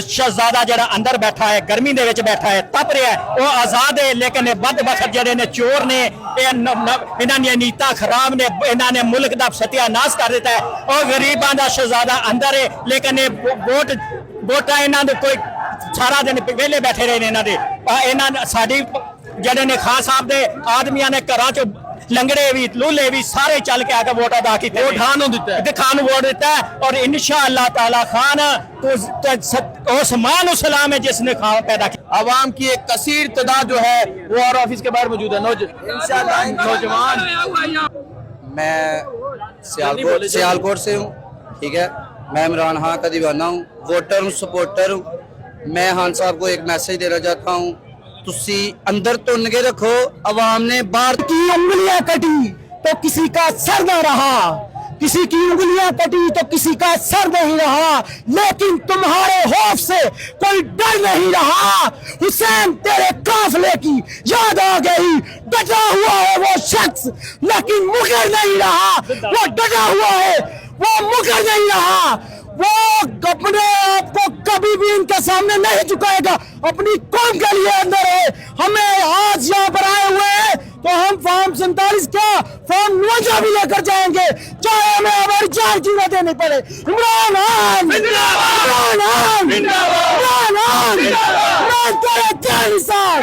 शहजादा जरा अंदर बैठा है गर्मी दे विच बैठा है तप रहा है वो आजाद है लेकिन बदबख्त जड़े ने चोर ने इन्हां दी नीतां खराब ने इन्हां ने मुल्क दा सत्यानाश कर दिता है और गरीबां दा शहजादा अंदर है लेकिन वोटां इन्हां दे कोई सारा दिन वेले बैठे रहे ने इन्हां साडी जड़े ने खान साहब दे आदमियां ने घरां चों लंगड़े भी लूले भी सारे चल के आके वोट अदा किए खान वोट देता है और इंशाअल्लाह ताला खान उस्मान सलाम है जिसने खान पैदा किया। आवाम की एक कसीर तादाद जो है वो और ऑफिस के बाहर मौजूद है नौजवान। मैं सियालकोट से हूँ, ठीक है। मैं इमरान खान का दीवाना हूँ, वोटर हूँ, सपोर्टर हूँ। मैं खान साहब को एक मैसेज देना चाहता हूँ, तुसी अंदर तो नगे रखो, अवाम ने बाहर की उंगलियां कटी तो किसी का सर न रहा, किसी की उंगलियां कटी तो किसी का सर नहीं रहा, लेकिन तुम्हारे खौफ से कोई डर नहीं रहा। हुसैन तेरे काफिले की याद आ गई, डटा हुआ है वो शख्स लेकिन मुकर नहीं रहा, वो डटा हुआ है वो मुकर नहीं रहा, वो अपने आप को कभी भी इनके सामने नहीं झुकाएगा, अपनी कौम के लिए अंदर है। हमें आज यहाँ पर आए हुए हैं तो हम फॉर्म 47 क्या फॉर्म 49 भी लेकर जाएंगे, चाहे हमें हमारी जान की न देनी पड़े। इमरान खान इमरान खान इमरान खान इमरान करे जानिसार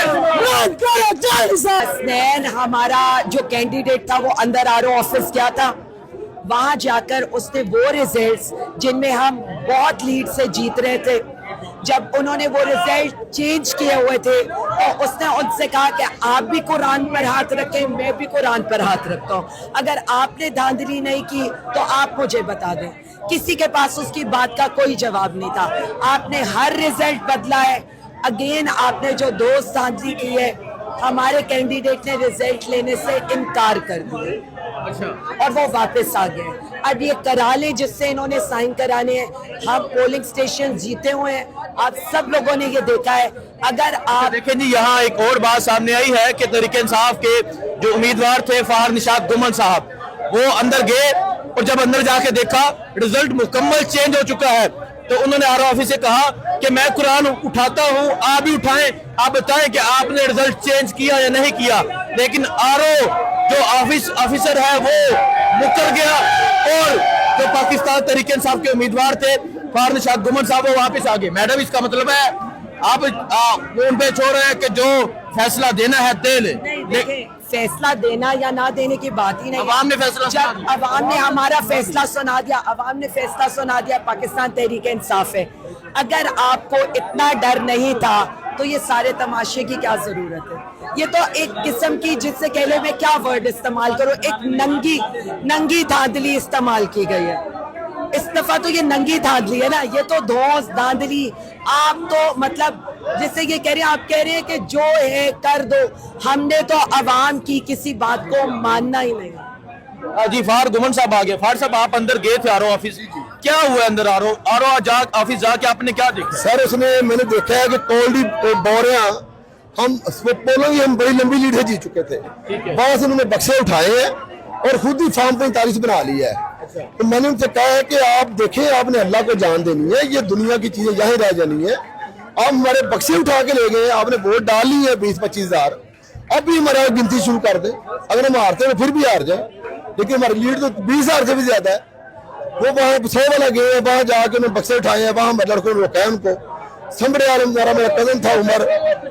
इमरान करे जानिसार। हसनैन हमारा जो कैंडिडेट था वो अंदर आरओ ऑफिस गया था, वहां जाकर उसने वो रिजल्ट्स जिनमें हम बहुत लीड से जीत रहे थे, जब उन्होंने वो रिजल्ट चेंज किए हुए थे तो उसने उनसे कहा कि आप भी कुरान पर हाथ रखें, मैं भी कुरान पर हाथ रखता हूँ, अगर आपने धांधली नहीं की तो आप मुझे बता दें। किसी के पास उसकी बात का कोई जवाब नहीं था। आपने हर रिजल्ट बदला है, अगेन आपने जो दोस्त धांधली की है, हमारे कैंडिडेट ने रिजल्ट लेने से इनकार कर दिया और वो वापस आ गए। अब ये करा ले जिससे इन्होंने साइन कराने हैं। हम पोलिंग स्टेशन जीते हुए हैं, आप सब लोगों ने ये देखा है। अगर आप देखें जी, यहाँ एक और बात सामने आई है कि तहरीक इंसाफ के जो उम्मीदवार थे फहार निशात गुमन साहब, वो अंदर गए और जब अंदर जाके देखा रिजल्ट मुकम्मल चेंज हो चुका है तो उन्होंने आरओ ऑफिस से कहा कि मैं कुरान उठाता हूँ, आप भी उठाएं, आप बताएं कि आपने रिजल्ट चेंज किया या नहीं किया। लेकिन आरओ जो ऑफिसर है वो मुकर गया और जो पाकिस्तान तहरीक इंसाफ के उम्मीदवार थे फहार निशात गुमन साहब वो वापस आ गए। मैडम, इसका मतलब है आप उन पे छोड़ रहे हैं कि जो फैसला देना है दे ले। फैसला देना या ना देने की बात ही नहीं। अवाम ने फैसला जब अवाम ने हमारा फैसला सुना दिया, अवाम ने फैसला सुना दिया, पाकिस्तान तहरीक इंसाफ है। अगर आपको इतना डर नहीं था तो ये सारे तमाशे की क्या जरूरत है? ये तो एक किस्म की, जिससे कहले मैं क्या वर्ड इस्तेमाल करूं, एक नंगी धांधली इस्तेमाल की गई है। इस दफा तो ये नंगी धांधली है ना, ये तो धौंस धांधली। आप तो मतलब जिससे ये कह रहे हैं, आप कह रहे हैं कि जो है कर दो, हमने तो अवाम की किसी बात को मानना ही नहीं। जी, फहार गुमन साहब आ गए। फहार साहब, आप अंदर गए थे आरओ ऑफिस, क्या हुआ अंदर आरओ ऑफिस जाके आपने क्या देखा? सर, उसने मैंने देखा है कि कोल्डी बोरियां हम पोलों की हम बड़ी लंबी लीड से जीत चुके थे, वहां से उन्होंने बक्से उठाए हैं और खुद ही फॉर्म 45 बना लिया है। तो मैंने उनसे कहा है कि आप देखें, आपने अल्लाह को जान देनी है, ये दुनिया की चीजें यहीं रह जानी है। आप हमारे बक्से उठा के ले गए, आपने वोट डाल ली है 20-25 हजार, अब भी हमारा गिनती शुरू कर दे। अगर हम हारते हैं फिर भी हार जाए, लेकिन हमारी लीड तो 20 हजार से भी ज्यादा है। वो वहाँ 100 वाला गए हैं, वहाँ जाके उन्होंने बक्से उठाए हैं, वहाँ हमारे लड़कों ने रोका है उनको। संभरे मेरा कजन था उमर,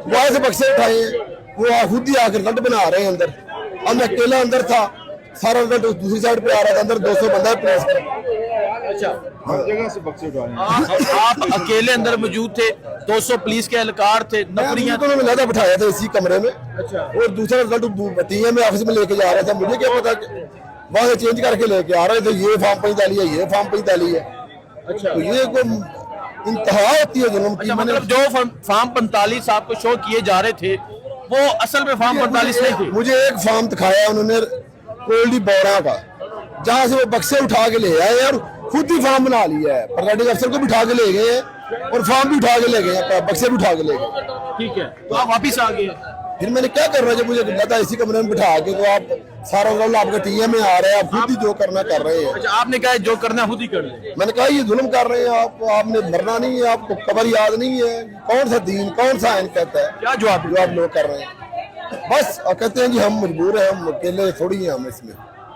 वहाँ से बक्से उठाए हैं, वो खुद ही आकर रिजल्ट बना रहे हैं अंदर। अब मैं अकेला अंदर था, सारा रिजल्ट दूसरी साइड पे आ रहा था, अंदर 200 बंदा है पुलिस का। अच्छा, हर जगह से बक्से उठाए। आप अकेले अंदर मौजूद थे, 200 पुलिस के एहलकार थे, नफरियां तो मैंने लहदा बिठाया था इसी कमरे में। अच्छा। और दूसरा रिजल्ट बतिया में ऑफिस में लेके जा रहा था, मुझे क्या पता, वहां से चेंज करके लेके आ रहे थे, ये फॉर्म 45 है, ये फॉर्म 45 है। अच्छा। तो ये कोई इंतहा होती है जुल्म की। मतलब जो फॉर्म 45 आपको शो किए जा रहे थे वो असल में फॉर्म 45 नहीं थे। मुझे एक फॉर्म दिखाया उन्होंने कोल्डी बोरा का, जहाँ से वो बक्से उठा के ले आए और खुद ही फॉर्म बना लिया है। प्रिजाइडिंग अफसर को भी उठा के ले गए और फॉर्म भी उठा के ले गए, बक्से भी उठा के ले गए। ठीक है, तो आप वापिस आ गए। फिर मैंने क्या कर रहा है, जब मुझे लगा इसी कमरे में बिठा के, तो आप सारा रोल आपका टीएम में आ रहा है, आप खुद ही जो करना कर रहे हैं। अच्छा, आपने कहा जो करना है खुद ही कर ले। मैंने कहा ये जुल्म कर रहे हैं आप, आपने मरना नहीं है, आपको कबर याद नहीं है, कौन सा दीन कौन सा आइन कहता है, क्या जवाब जो आप लोग कर रहे हैं। बस और कहते हैं कि हम मजबूर हैं, हम अकेले थोड़ी हैं हम इसमें।